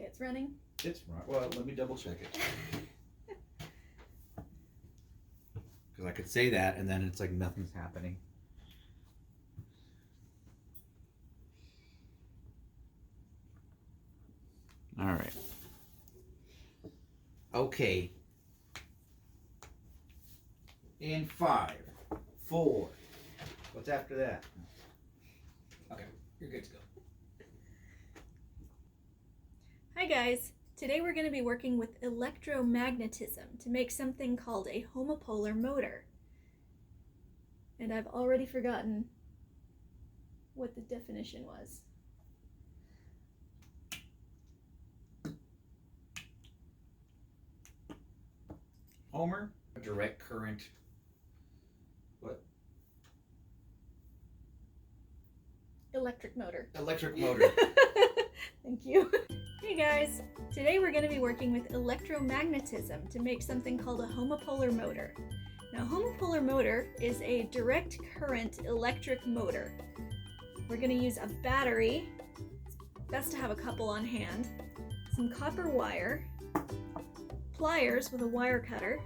it's running? It's right. Well, let me double check it. Because I could say that and then it's like nothing's happening. All right. Okay. In 5, 4. What's after that? Okay, you're good to go. Hi guys. Today we're going to be working with electromagnetism to make something called a homopolar motor. And I've already forgotten what the definition was. Homer, a direct current. What? Electric motor. Electric motor. Thank you. Hey guys, today we're going to be working with electromagnetism to make something called a homopolar motor. Now, a homopolar motor is a direct current electric motor. We're going to use a battery. It's best to have a couple on hand, some copper wire, pliers with a wire cutter,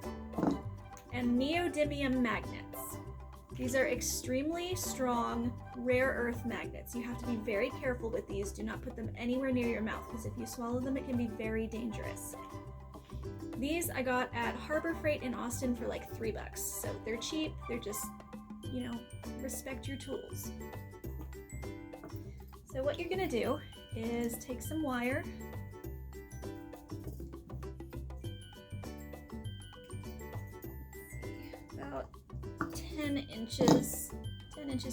and neodymium magnets. These are extremely strong, rare earth magnets. You have to be very careful with these. Do not put them anywhere near your mouth, because if you swallow them, it can be very dangerous. These I got at Harbor Freight in Austin for like $3. So they're cheap. They're just, you know, respect your tools. So what you're gonna do is take some wire. About 10 inches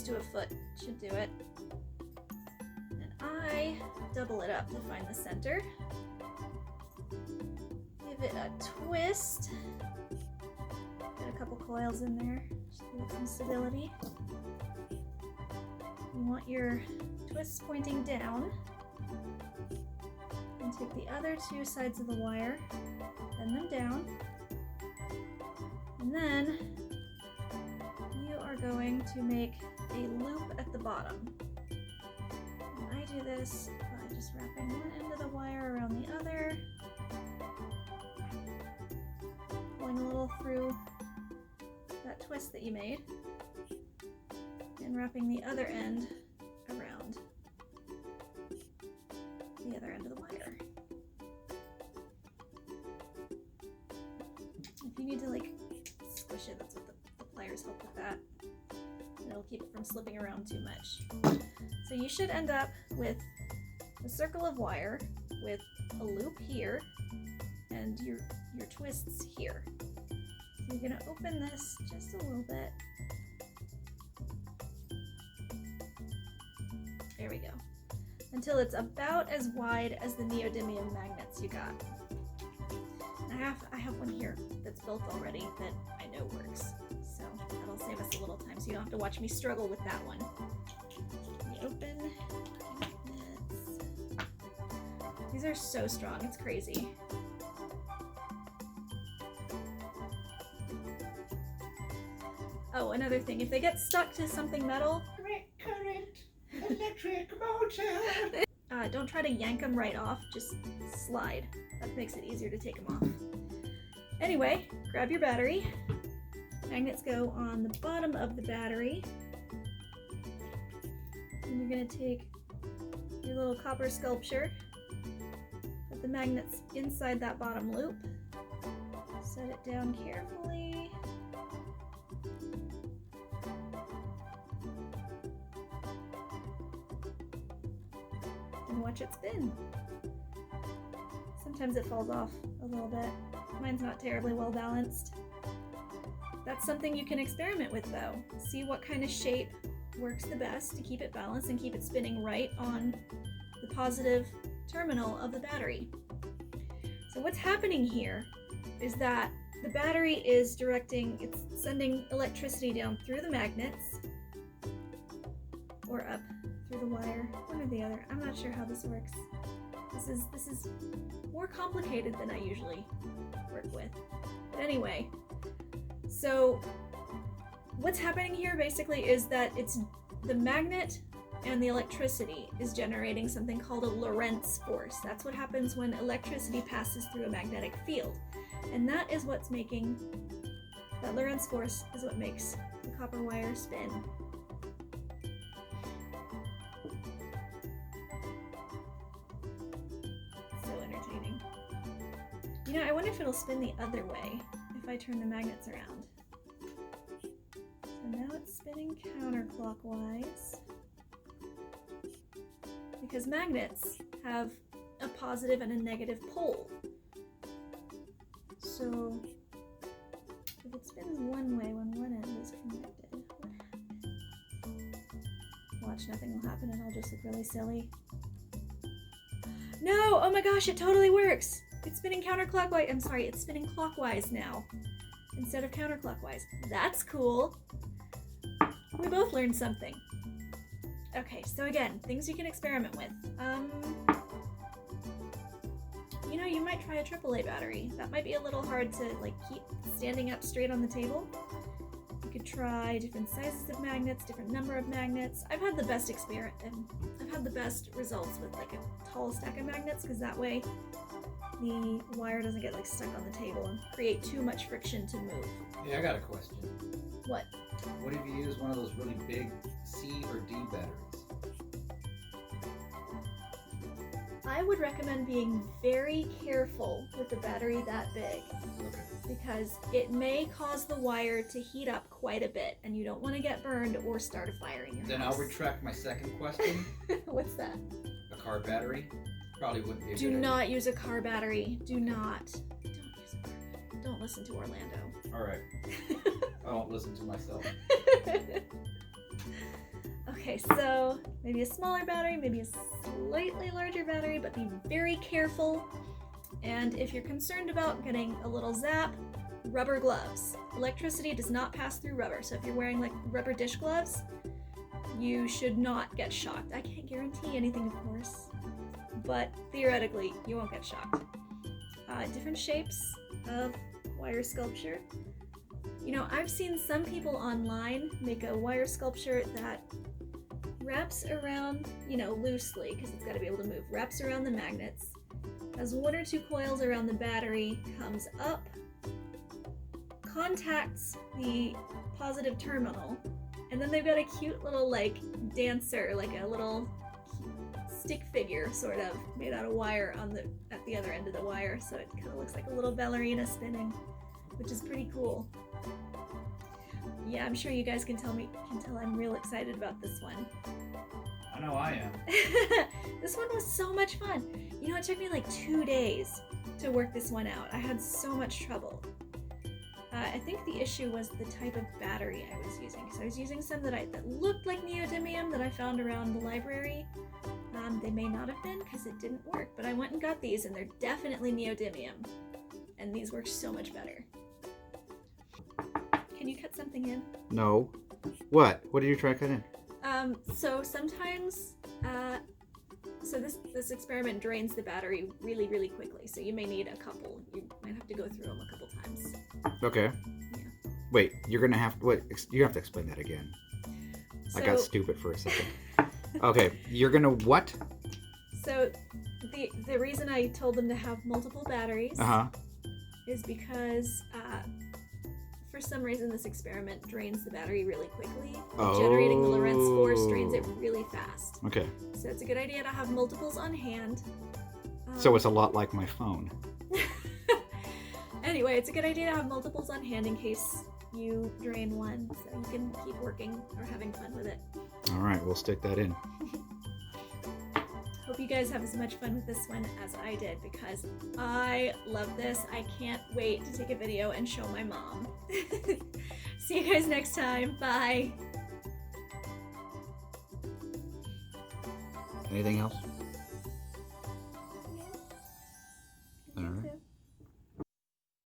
to a foot should do it. And I double it up to find the center. Give it a twist. Get a couple coils in there, just give it some stability. You want your twists pointing down. And take the other two sides of the wire, bend them down. And then you are going to make a loop at the bottom. And I do this by just wrapping one end of the wire around the other, pulling a little through that twist that you made, and wrapping the other end around the other end of the wire. If you need to like squish it, that's what the pliers help with that. It'll keep it from slipping around too much. So you should end up with a circle of wire with a loop here and your twists here. So you're gonna open this just a little bit. There we go. Until it's about as wide as the neodymium magnets you got. I have one here that's built already that I know works. So that'll save us a little time, so you don't have to watch me struggle with that one. You open magnets. These are so strong, it's crazy. Oh, another thing, if they get stuck to something metal, Direct current, electric motor. Don't try to yank them right off, just slide. That makes it easier to take them off. Anyway, grab your battery. Magnets go on the bottom of the battery. And you're going to take your little copper sculpture, put the magnets inside that bottom loop, set it down carefully. And watch it spin. Sometimes it falls off a little bit. Mine's not terribly well balanced. That's something you can experiment with though. See what kind of shape works the best to keep it balanced and keep it spinning right on the positive terminal of the battery. So what's happening here is that the battery is it's sending electricity down through the magnets or up through the wire, one or the other. I'm not sure how this works. This is more complicated than I usually work with. But anyway, so what's happening here basically is that it's the magnet and the electricity is generating something called a Lorentz force. That's what happens when electricity passes through a magnetic field. And that Lorentz force is what makes the copper wire spin. So entertaining. You know, I wonder if it'll spin the other way if I turn the magnets around. So now it's spinning counterclockwise. Because magnets have a positive and a negative pole. So if it spins one way when one end is connected, what happens? Watch, nothing will happen and I'll just look really silly. No! Oh my gosh, it totally works! It's spinning counterclockwise. I'm sorry, it's spinning clockwise now instead of counterclockwise. That's cool. We both learned something. Okay, so again, things you can experiment with. You know, you might try a AAA battery. That might be a little hard to like keep standing up straight on the table. You could try different sizes of magnets, different number of magnets. I've had the best results with like a tall stack of magnets, because that way the wire doesn't get like stuck on the table and create too much friction to move. Yeah, I got a question. What? What if you use one of those really big C or D batteries? I would recommend being very careful with a battery that big, Okay. because it may cause the wire to heat up quite a bit, and you don't want to get burned or start a fire in your Then house. I'll retract my second question. What's that? A car battery? Probably wouldn't be a Do good not idea. use a car battery. Do not. Don't use a car battery. Don't listen to Orlando. Alright. I won't listen to myself. Okay, so maybe a smaller battery, maybe a slightly larger battery, but be very careful. And if you're concerned about getting a little zap, rubber gloves. Electricity does not pass through rubber, so if you're wearing like rubber dish gloves, you should not get shocked. I can't guarantee anything, of course, but theoretically, you won't get shocked. Different shapes of wire sculpture. You know, I've seen some people online make a wire sculpture that wraps around, you know, loosely, because it's got to be able to move, wraps around the magnets, has one or two coils around the battery, comes up, contacts the positive terminal, and then they've got a cute little, like, dancer, like a little stick figure, sort of, made out of wire at the other end of the wire, so it kind of looks like a little ballerina spinning, which is pretty cool. Yeah, I'm sure you guys can tell I'm real excited about this one. I know I am. This one was so much fun. You know, it took me like 2 days to work this one out. I had so much trouble. I think the issue was the type of battery I was using. So I was using some that looked like neodymium that I found around the library. They may not have been, because it didn't work, but I went and got these, and they're definitely neodymium. And these work so much better. Can you cut something in? No. What? What did you try to cut in? So sometimes, so this experiment drains the battery really, really quickly. So you may need a couple. You might have to go through them a couple times. Okay. Yeah. Wait, you're gonna have to, what? You have to explain that again. So, I got stupid for a second. Okay, you're gonna what? So the reason I told them to have multiple batteries is because for some reason this experiment drains the battery really quickly. Generating the Lorentz force drains it really fast. Okay. So it's a good idea to have multiples on hand. So it's a lot like my phone. Anyway, it's a good idea to have multiples on hand in case you drain one, so you can keep working or having fun with it. All right, we'll stick that in. Hope you guys have as much fun with this one as I did, because I love this. I can't wait to take a video and show my mom. See you guys next time. Bye. Anything else?